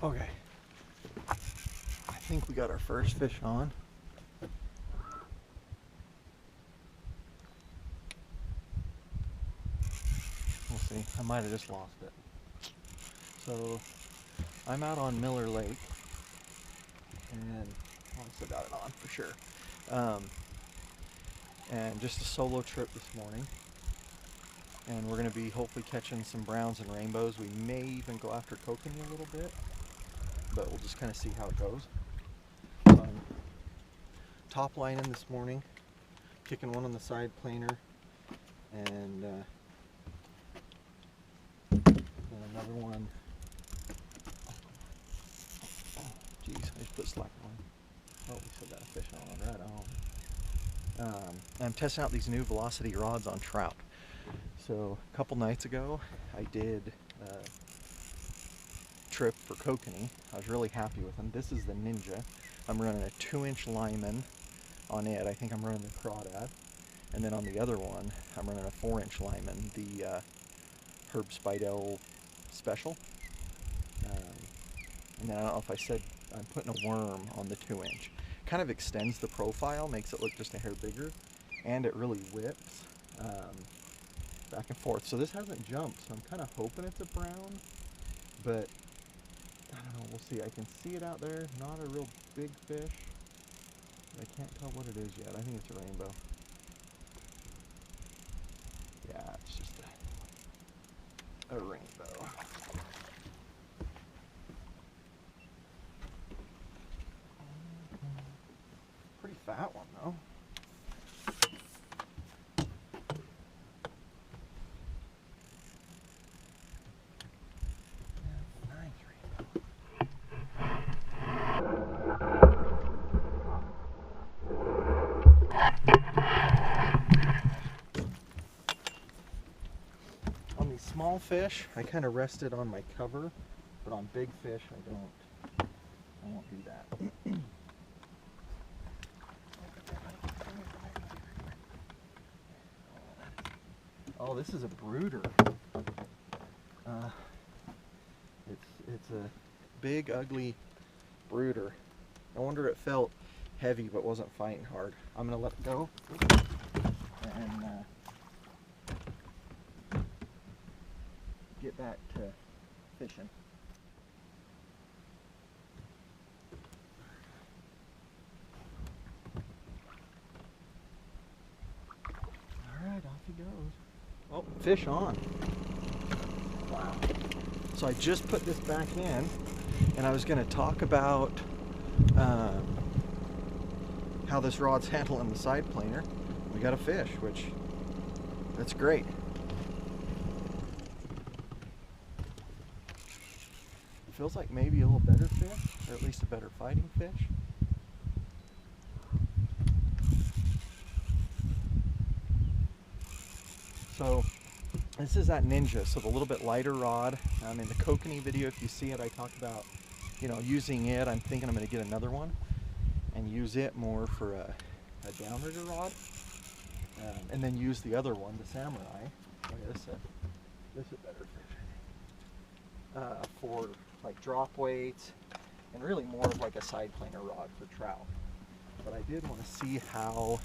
Okay, I think we got our first fish on. We'll see. I might have just lost it. So I'm out on Miller Lake, and I still got it on for sure. And just a solo trip this morning. And we're going to be hopefully catching some browns and rainbows. We may even go after kokanee a little bit, but we'll just kind of see how it goes. Top lining this morning, kicking one on the side planer, and then another one. Geez, I just put slack on. Oh, we still got a fish on right on. I'm testing out these new velocity rods on trout. So a couple nights ago, I did a trip for kokanee. I was really happy with them. This is the Ninja. I'm running a 2-inch lineman on it. I think I'm running the crawdad. And then on the other one, I'm running a 4-inch lineman, the Herb Spidell Special. And then I don't know if I said I'm putting a worm on the 2-inch. Kind of extends the profile, makes it look just a hair bigger, and it really whips back and forth. So this hasn't jumped, so I'm kind of hoping it's a brown, but I don't know, we'll see. I can see it out there, not a real big fish. I can't tell what it is yet. I think it's a rainbow. Yeah, it's just a rainbow. Pretty fat one though. On these small fish, I kind of rested on my cover, but on big fish, I won't do that. Oh, this is a brooder. It's a big, ugly brooder. No wonder it felt heavy, but wasn't fighting hard. I'm gonna let it go and get back to fishing. All right, off he goes. Oh, fish on. Wow. So I just put this back in, and I was going to talk about how this rod's handling the side planer. We got a fish, which that's great. It feels like maybe a little better fish, or at least a better fighting fish. So this is that Ninja, so the little bit lighter rod. In the kokanee video, if you see it, I talked about, you know, using it. I'm thinking I'm going to get another one and use it more for a downrigger rod, and then use the other one, the Samurai. Look at this, this is a better fish, I think, for like drop weights, and really more of like a side planer rod for trout. But I did want to see how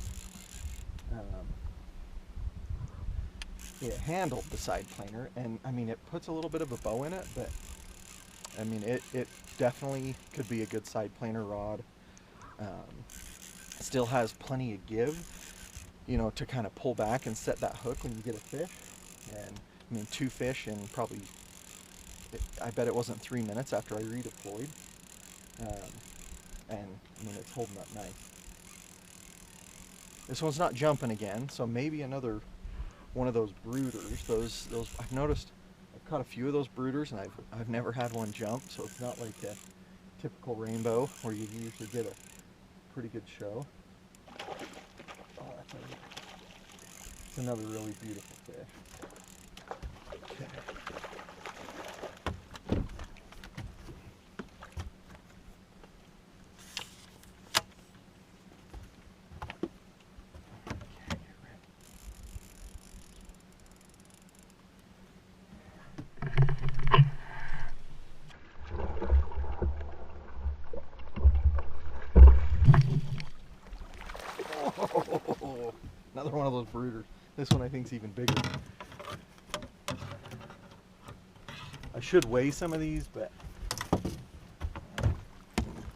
it handled the side planer, and I mean, it puts a little bit of a bow in it, but I mean, it definitely could be a good side planer rod. Still has plenty of give, you know, to kind of pull back and set that hook when you get a fish. And I mean, 2 fish in probably, I bet it wasn't 3 minutes after I redeployed. And I mean, it's holding up nice. This one's not jumping again, so maybe another one of those brooders. Those I've noticed, I've caught a few of those brooders, and I've never had one jump, so it's not like a typical rainbow where you usually get a pretty good show. Oh, it's another really beautiful fish. Okay. another one of those brooders. This one I think is even bigger. I should weigh some of these, but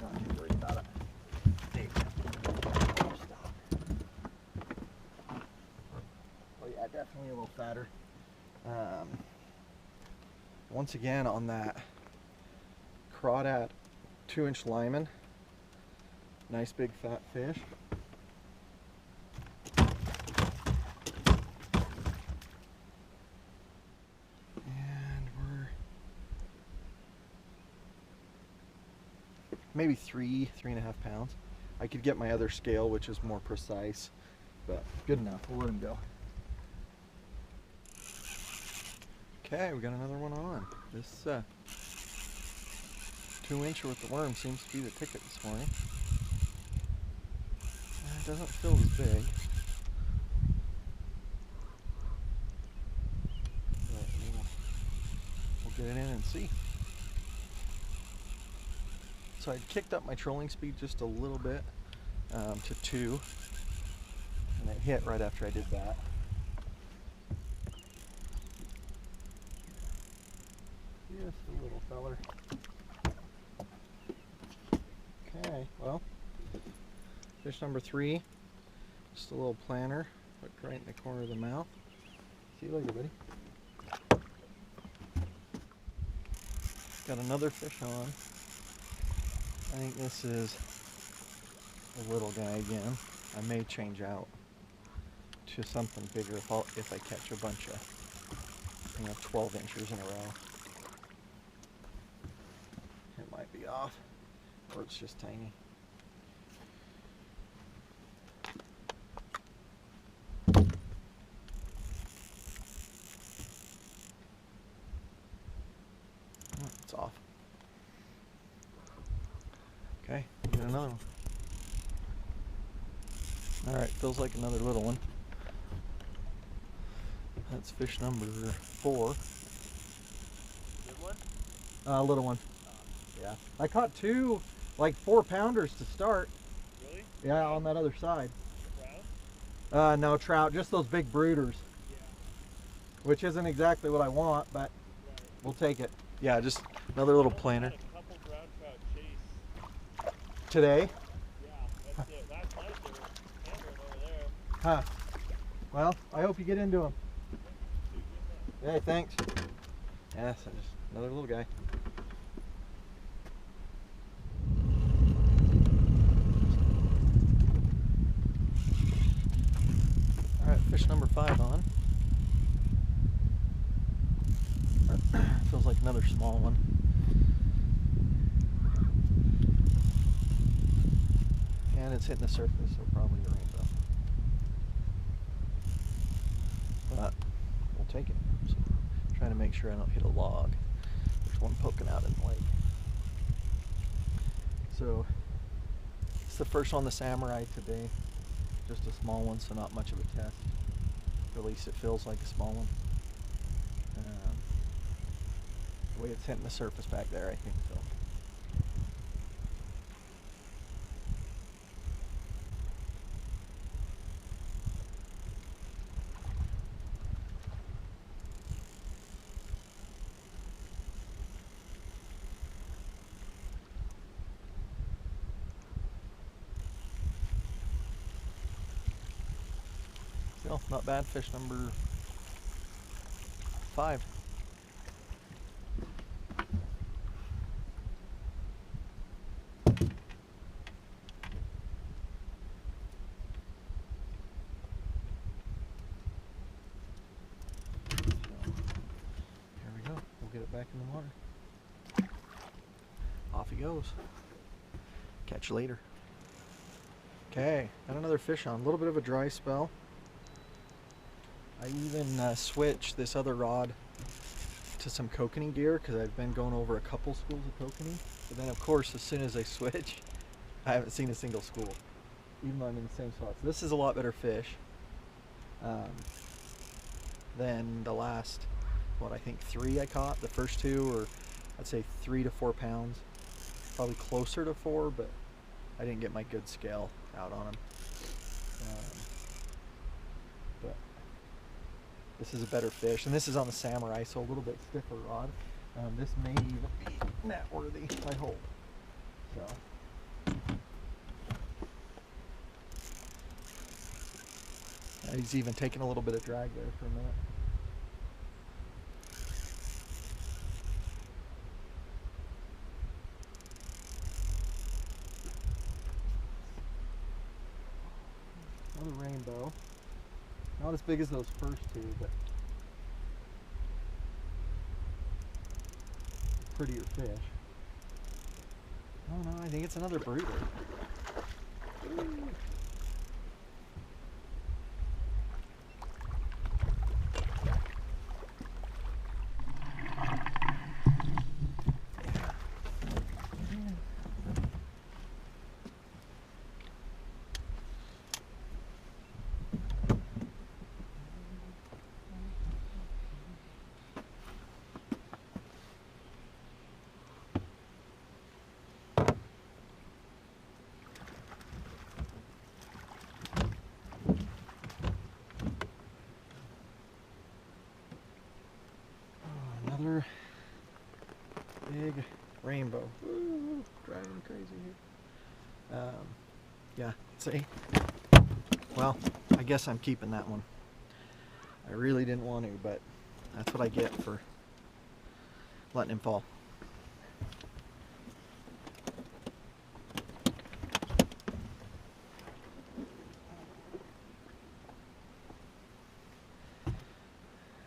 not too worried about it. There you go. Stop. Oh yeah, definitely a little fatter. Once again on that crawdad 2-inch lineman. Nice big fat fish. And we're maybe 3.5 pounds. I could get my other scale, which is more precise, but good enough. We'll let him go. Okay, we got another one on. This 2-incher with the worm seems to be the ticket this morning. It doesn't feel as big. But we'll get it in and see. So I kicked up my trolling speed just a little bit to 2. And it hit right after I did that. Just a little feller. Okay, well, fish number 3, just a little planter, hooked right in the corner of the mouth. See you later, buddy. Got another fish on. I think this is a little guy again. I may change out to something bigger if I catch a bunch of 12 inchers in a row. It might be off, or it's just tiny. Oh, it's off. Okay, get another one. Alright, feels like another little one. That's fish number 4. Good one? Little one. Yeah. I caught 2, like 4-pounders to start. Really? Yeah, on that other side. Trout? No, trout, just those big brooders. Yeah. Which isn't exactly what I want, but Right. we'll take it. Yeah, just another little planter. Had a couple brown trout chase. Today? Yeah, that's it. Last night they were hammering over there. Huh. Well, I hope you get into them. Dude, Hey, thanks. Yeah, so just another little guy. Alright, fish number 5 on. Feels like another small one. And it's hitting the surface, so probably a rainbow. But we'll take it. So, trying to make sure I don't hit a log. There's one poking out in the lake. So it's the first on the Samurai today. Just a small one, so not much of a test. Or at least it feels like a small one. The way it's hitting the surface back there, I think so. Still, not bad. Fish number 5. Get it back in the water. Off he goes. Catch you later. Okay, got another fish on. A little bit of a dry spell. I even switched this other rod to some kokanee gear because I've been going over a couple schools of kokanee. But then of course as soon as I switch, I haven't seen a single school, even though I'm in the same spot. So this is a lot better fish than the last, what, I think 3 I caught. The first 2 were, I'd say 3 to 4 pounds. Probably closer to 4, but I didn't get my good scale out on them. this is a better fish. And this is on the Samurai, so a little bit stiffer rod. This may even be net worthy, I hope. So. He's even taking a little bit of drag there for a minute. Another rainbow. Not as big as those first two, but prettier fish. Oh no, I think it's another brooder. Ooh. Another big rainbow. Ooh, driving me crazy here. Yeah, see? Well, I guess I'm keeping that one. I really didn't want to, but that's what I get for letting him fall.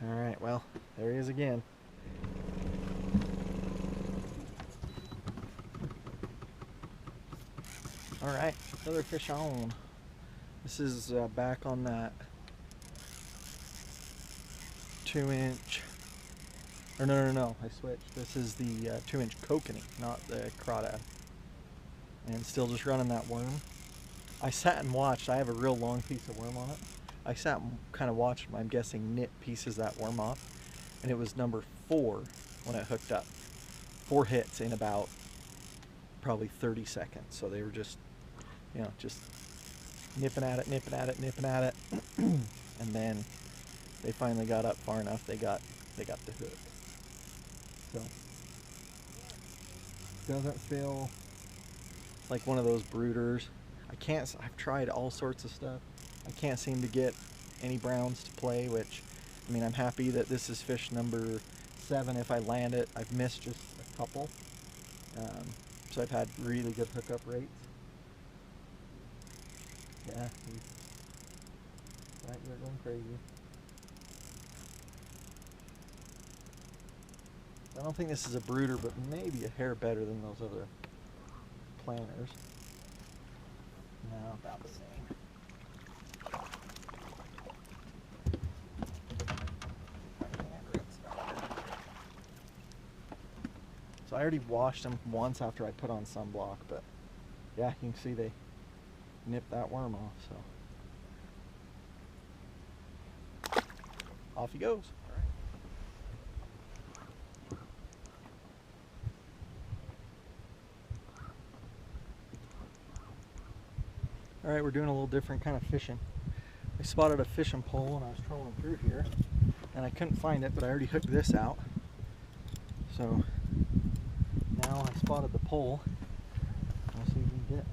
Alright, well, there he is again. Alright, another fish on. This is back on that 2-inch, or no, I switched. This is the 2-inch kokanee, not the crawdad. And still just running that worm. I sat and watched. I have a real long piece of worm on it. I sat and kind of watched him, I'm guessing, knit pieces of that worm off. And it was number 4 when it hooked up. 4 hits in about probably 30 seconds. So they were just, you know, just nipping at it, nipping at it, nipping at it. And then they finally got up far enough, they got the hook. So doesn't feel like one of those brooders. I've tried all sorts of stuff. I can't seem to get any browns to play, which, I mean, I'm happy that this is fish number 7 if I land it. I've missed just a couple. So I've had really good hookup rates. Yeah, he's right there going crazy. I don't think this is a brooder, but maybe a hair better than those other planters. No, about the same. So I already washed them once after I put on sunblock, but yeah, you can see they nipped that worm off, so off he goes. All right, we're doing a little different kind of fishing. I spotted a fishing pole when I was trolling through here, and I couldn't find it, but I already hooked this out. So now I spotted the pole. We'll see if we can get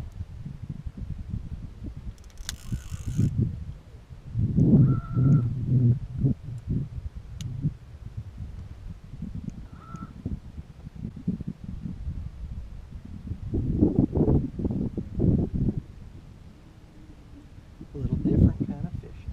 a little different kind of fishing.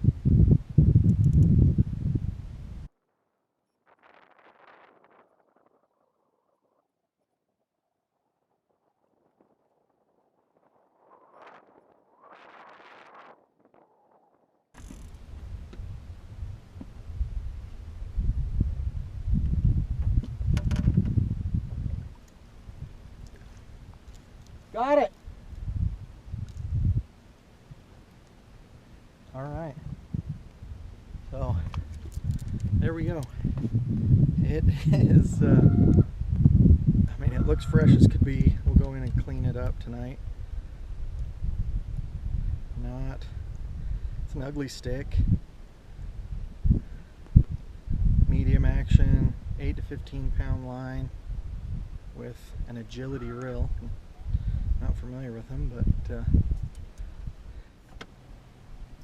Got it! Alright. So, there we go. It is, I mean, it looks fresh as could be. We'll go in and clean it up tonight. It's an ugly stick. 8 to 15 pound line with an agility reel. Not familiar with them, but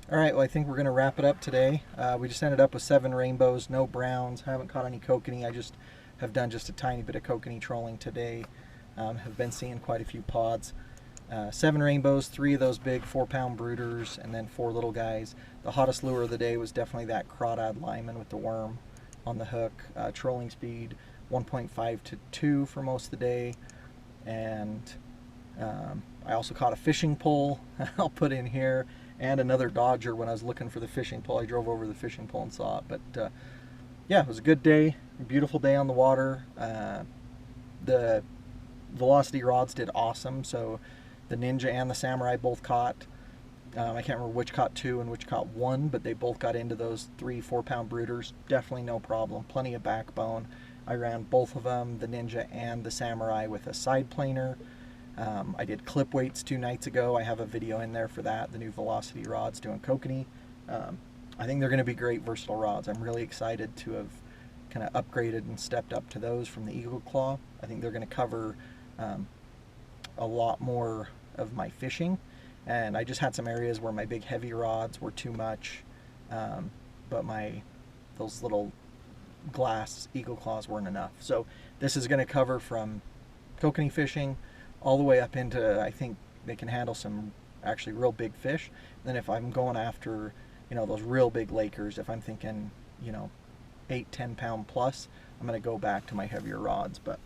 all right, well, I think we're gonna wrap it up today. We just ended up with 7 rainbows, no browns. I haven't caught any kokanee. I just have done just a tiny bit of kokanee trolling today. Have been seeing quite a few pods. 7 rainbows, 3 of those big 4-pound brooders, and then 4 little guys. The hottest lure of the day was definitely that crawdad lineman with the worm on the hook. Trolling speed 1.5 to 2 for most of the day, and I also caught a fishing pole. I'll put in here, and another dodger. When I was looking for the fishing pole, I drove over the fishing pole and saw it. But yeah, it was a good day, beautiful day on the water. The velocity rods did awesome, so the Ninja and the Samurai both caught. I can't remember which caught 2 and which caught 1, but they both got into those 3-4-pound brooders. Definitely no problem. Plenty of backbone. I ran both of them, the Ninja and the Samurai, with a side planer. I did clip weights 2 nights ago. I have a video in there for that, the new velocity rods doing kokanee. I think they're going to be great versatile rods. I'm really excited to have kind of upgraded and stepped up to those from the Eagle Claw. I think they're going to cover a lot more of my fishing, and I just had some areas where my big heavy rods were too much, but those little glass Eagle Claws weren't enough. So this is going to cover from kokanee fishing all the way up into, I think they can handle some actually real big fish. Then if I'm going after, you know, those real big Lakers, if I'm thinking, you know, 8-10 pound plus, I'm going to go back to my heavier rods. But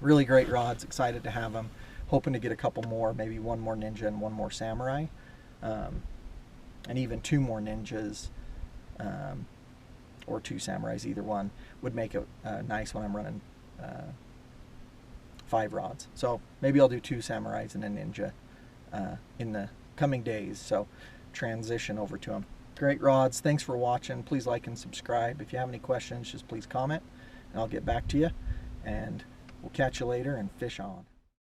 really great rods, excited to have them. Hoping to get a couple more, maybe 1 more Ninja and 1 more Samurai, and even 2 more Ninjas, or 2 Samurais. Either one would make it nice when I'm running 5 rods. So maybe I'll do 2 Samurais and a Ninja in the coming days, so transition over to them. Great rods. Thanks for watching. Please like and subscribe. If you have any questions, just please comment and I'll get back to you, and we'll catch you later and fish on.